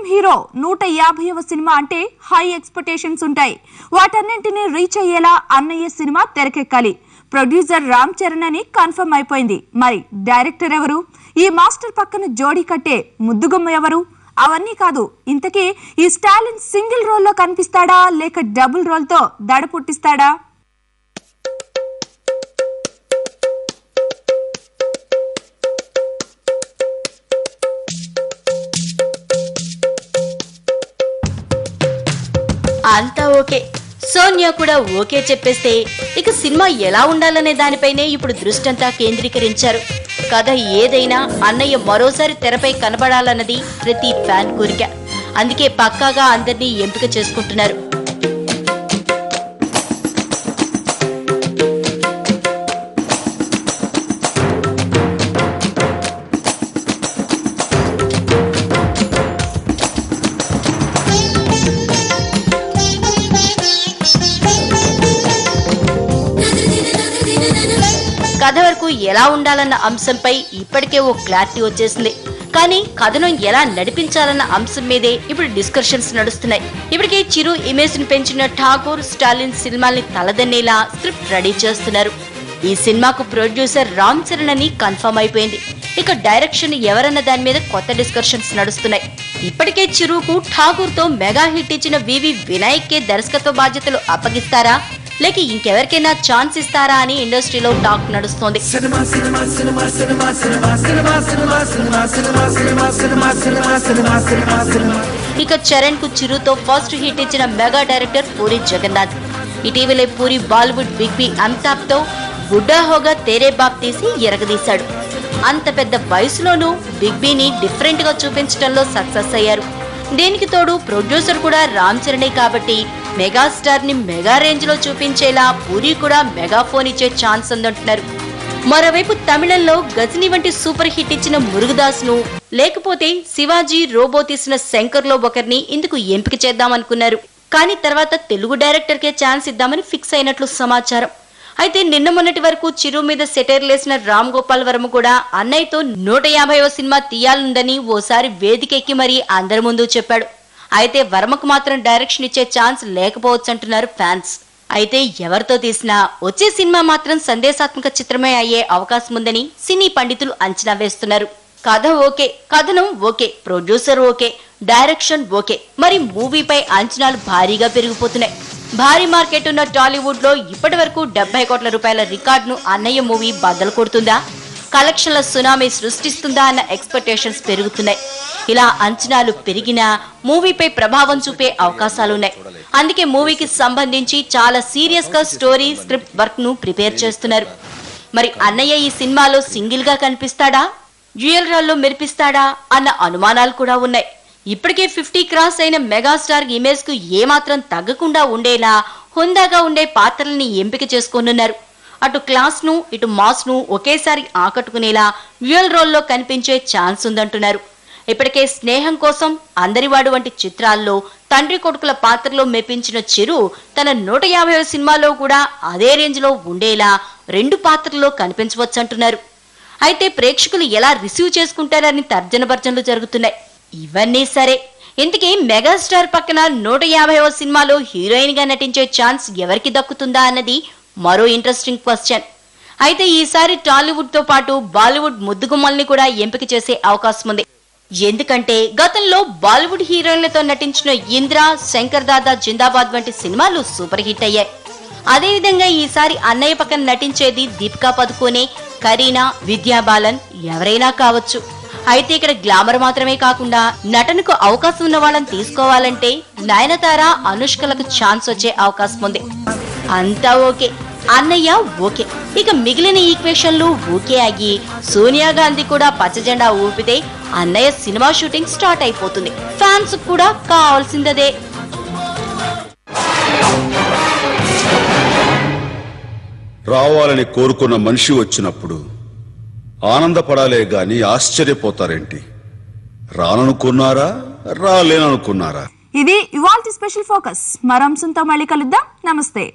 Hero 150వ cinema అంటే high expectations ఉంటాయి. వాటన్నింటినీ రీచ్ అయ్యేలా అన్నయ్య సినిమా తెరకెక్కాలి. ప్రొడ్యూసర్ రామ్ చరణ్ అని కన్ఫర్మ్ అయిపోయింది. మరి డైరెక్టర్ ఎవరు? ఈ మాస్టర్ పక్కన జోడీ కట్టే ముద్దుగుమ్మ ఎవరు? అవన్నీ కాదు, ఇంతకీ ఈ స్టాలిన్ సింగిల్ రోల్లో కనిపిస్తాడా లేక డబుల్ రోల్తో దడ పుట్టిస్తాడా? అంతా ఓకే, సోనియా కూడా ఓకే చెప్పేస్తే ఇక సినిమా ఎలా ఉండాలనే దానిపైనే ఇప్పుడు దృష్టంతా కేంద్రీకరించారు. కథ ఏదైనా అన్నయ్య మరోసారి తెరపై కనబడాలన్నది ప్రతి ఫ్యాన్ కోరిక. అందుకే పక్కాగా అందరినీ ఎంపిక చేసుకుంటున్నారు. కథ వరకు ఎలా ఉండాలన్న అంశంపై ఇప్పటికే ఓ క్లారిటీ వచ్చేసింది. కానీ కథను ఎలా నడిపించాలన్న అంశం మీదే ఇప్పుడు డిస్కషన్స్ నడుస్తున్నాయి. ఇప్పటికే చిరు ఇమేజ్ ను పెంచిన ఠాగూర్ స్టాలిన్ సినిమాల్ని తలదన్నేలా స్క్రిప్ట్ రెడీ చేస్తున్నారు. ఈ సినిమాకు ప్రొడ్యూసర్ రామ్ చరణ్ అని కన్ఫర్మ్ అయిపోయింది. ఇక డైరెక్షన్ ఎవరన్న దాని మీద కొత్త డిస్కషన్స్ నడుస్తున్నాయి. ఇప్పటికే చిరుకు ఠాగూర్ తో మెగా హిట్ ఇచ్చిన వివి వినాయక్ కే దర్శకత్వ బాధ్యతలు అప్పగిస్తారా లేక ఇంకెవరికైనా ఛాన్స్ ఇస్తారా అని ఇండస్ట్రీలో టాక్ నడుస్తోంది. ఇక చరణ్ కు చిరుతో ఫస్ట్ హిట్ ఇచ్చిన మెగా డైరెక్టర్ పూరి జగన్నాథ్. ఇటీవలే పూరి బాలీవుడ్ బిగ్ బి అమితాబ్ తో బుడ్డా హోగా తేరే బాప్ తీసి ఎరగదీశాడు. అంత పెద్ద వయసులోనూ బిగ్ బిని డిఫరెంట్ గా చూపించడంలో సక్సెస్ అయ్యారు. దీనికి తోడు ప్రొడ్యూసర్ కూడా రామ్ చరణే కాబట్టి మెగాస్టార్ ని మెగా రేంజ్ లో చూపించేలా పూరి కూడా మెగాఫోన్ ఇచ్చే ఛాన్స్ ఉందంటున్నారు. మరోవైపు తమిళంలో గజని వంటి సూపర్ హిట్ ఇచ్చిన మురుగదాస్ ను లేకపోతే శివాజీ రోబో తీసిన శంకర్ లో ఒకరిని ఇందుకు ఎంపిక చేద్దామనుకున్నారు. కానీ తర్వాత తెలుగు డైరెక్టర్ కే ఛాన్స్ ఇద్దామని ఫిక్స్ అయినట్లు సమాచారం. అయితే నిన్న మొన్నటి వరకు చిరు మీద సెటైర్ లేసిన రామ్ గోపాల్ వర్మ కూడా అన్నయ్యతో 150వ సినిమా తీయాలందని ఓసారి వేదికెక్కి మరీ అందరి ముందు చెప్పాడు. అయితే వర్మకు మాత్రం డైరెక్షన్ ఇచ్చే ఛాన్స్ లేకపోవచ్చు అంటున్నారు ఫ్యాన్స్. అయితే ఎవరితో తీసినా వచ్చే సినిమా మాత్రం సందేశాత్మక చిత్రమే అయ్యే అవకాశం ఉందని సినీ పండితులు అంచనా వేస్తున్నారు. కథ ఓకే, కథనం okay, producer okay, direction okay, మరి మూవీపై అంచనాలు భారీగా పెరిగిపోతున్నాయి. భారీ మార్కెట్ ఉన్న టాలీవుడ్ లో ఇప్పటి వరకు 70 కోట్ల రూపాయల రికార్డును అన్నయ్య మూవీ బద్దలు కొడుతుందా, కలెక్షన్ల సునామీ సృష్టిస్తుందా అన్న ఎక్స్పెక్టేషన్స్ పెరుగుతున్నాయి. ఇలా అంచనాలు పెరిగినా మూవీపై ప్రభావం చూపే అవకాశాలున్నాయి. అందుకే మూవీకి సంబంధించి చాలా సీరియస్ గా స్టోరీ స్క్రిప్ట్ వర్క్ ను ప్రిపేర్ చేస్తున్నారు. మరి అన్నయ్య ఈ సినిమాలో సింగిల్ గా కనిపిస్తాడా, డ్యూయల్ రోల్ లో మెరిపిస్తాడా అన్న అనుమానాలు కూడా ఉన్నాయి. ఇప్పటికే 50 క్రాస్ అయిన మెగాస్టార్ ఇమేజ్ కు ఏమాత్రం తగ్గకుండా ఉండేలా హుందాగా ఉండే పాత్రల్ని ఎంపిక చేసుకోనున్నారు. అటు క్లాస్ ను ఇటు మాస్ ను ఒకేసారి ఆకట్టుకునేలా డ్యూయల్ రోల్లో కనిపించే ఛాన్స్ ఉందంటున్నారు. ఇప్పటికే స్నేహం కోసం, అందరివాడు వంటి చిత్రాల్లో తండ్రి కొడుకుల పాత్రలో మెప్పించిన చిరు తన 150వ సినిమాలో కూడా అదే రేంజ్ లో ఉండేలా 2 పాత్రల్లో కనిపించవచ్చంటున్నారు. అయితే ప్రేక్షకులు ఎలా రిసీవ్ చేసుకుంటారని తర్జన భర్జనలు జరుగుతున్నాయి. ఇవన్నీ సరే, ఇంతకీ మెగాస్టార్ పక్కన 150వ సినిమాలో హీరోయిన్ గా నటించే ఛాన్స్ ఎవరికి దక్కుతుందా అన్నది మరో ఇంట్రెస్టింగ్ క్వశ్చన్. అయితే ఈసారి టాలీవుడ్ తో పాటు బాలీవుడ్ ముద్దుగుమ్మల్ని కూడా ఎంపిక చేసే అవకాశం ఉంది. ఎందుకంటే గతంలో బాలీవుడ్ హీరోయిన్లతో నటించిన ఇంద్ర, శంకర్ దాదా జిందాబాద్ వంటి సినిమాలు సూపర్ హిట్ అయ్యాయి. అదేవిధంగా ఈసారి అన్నయ్య పక్కన నటించేది దీపికా పదుకోనే, కరీనా, విద్యా బాలన్ ఎవరైనా కావచ్చు. అయితే ఇక్కడ గ్లామర్ మాత్రమే కాకుండా నటనకు అవకాశం ఉన్న వాళ్ళని తీసుకోవాలంటే నయనతార, అనుష్కలకు ఛాన్స్ వచ్చే అవకాశం ఉంది. అంతా ఓకే, అన్నయ్య ఓకే, ఇక మిగిలిన ఈక్వేషన్లు ఓకే అయ్యి సోనియా గాంధీ కూడా పచ్చజెండా ఊపితే అన్నయ్య సినిమా షూటింగ్ స్టార్ట్ అయిపోతుంది. ఫ్యాన్స్ కూడా కావాల్సిందే. రావాలని కోరుకున్న మనిషి వచ్చినప్పుడు ఆనందపడాలే గాని ఆశ్చర్యపోతారేంటి? రాననుకున్నారా, రాలేననుకున్నారా? ఇది ఇవాల్టి స్పెషల్ ఫోకస్. మరో అంశంతో మళ్ళీ కలుద్దాం. నమస్తే.